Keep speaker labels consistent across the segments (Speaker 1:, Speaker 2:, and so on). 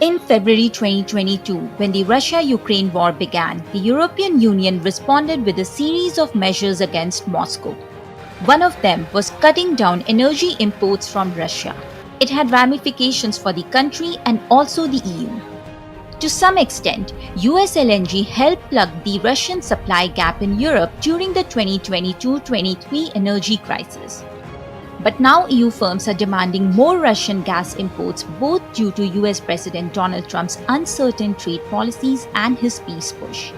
Speaker 1: In February 2022, when the Russia-Ukraine war began, the European Union responded with a series of measures against Moscow. One of them was cutting down energy imports from Russia. It had ramifications for the country and also the EU. To some extent, US LNG helped plug the Russian supply gap in Europe during the 2022-23 energy crisis. But now EU firms are demanding more Russian gas imports, both due to US President Donald Trump's uncertain trade policies and his peace push.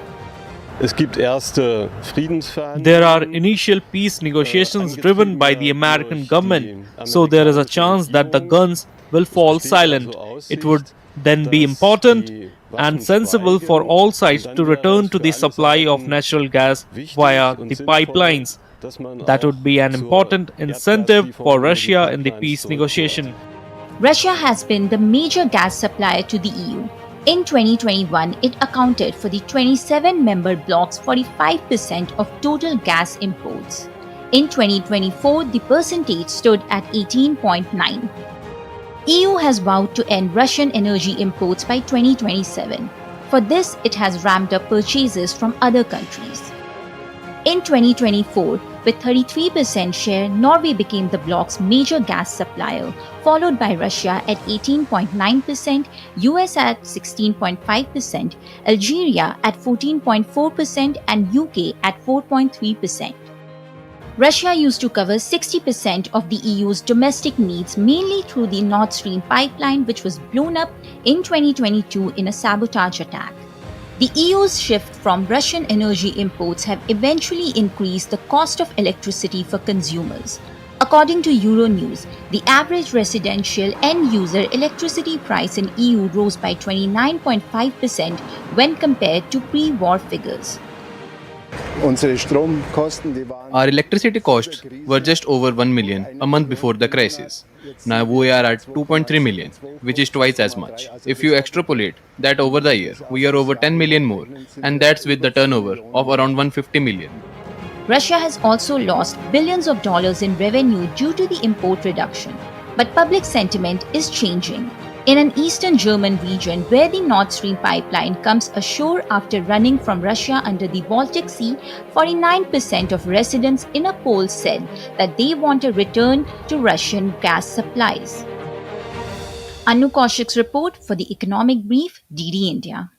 Speaker 2: There are initial peace negotiations driven by the American government, so there is a chance that the guns will fall silent. It would then be important and sensible for all sides to return to the supply of natural gas via the pipelines. That would be an important incentive for Russia in the peace negotiation.
Speaker 1: Russia has been the major gas supplier to the EU. In 2021, it accounted for the 27-member bloc's 45% of total gas imports. In 2024, the percentage stood at 18.9. EU has vowed to end Russian energy imports by 2027. For this, it has ramped up purchases from other countries. In 2024, with 33% share, Norway became the bloc's major gas supplier, followed by Russia at 18.9%, US at 16.5%, Algeria at 14.4%, and UK at 4.3%. Russia used to cover 60% of the EU's domestic needs mainly through the Nord Stream pipeline, which was blown up in 2022 in a sabotage attack. The EU's shift from Russian energy imports have eventually increased the cost of electricity for consumers. According to Euronews, the average residential end-user electricity price in EU rose by 29.5% when compared to pre-war figures.
Speaker 3: Our electricity costs were just over 1 million a month before the crisis. Now we are at 2.3 million, which is twice as much. If you extrapolate that over the year, we are over 10 million more, and that's with the turnover of around 150 million.
Speaker 1: Russia has also lost billions of dollars in revenue due to the import reduction. But public sentiment is changing. In an eastern German region where the Nord Stream pipeline comes ashore after running from Russia under the Baltic Sea, 49% of residents in a poll said that they want a return to Russian gas supplies. Anu Kaushik's report for the Economic Brief, DD India.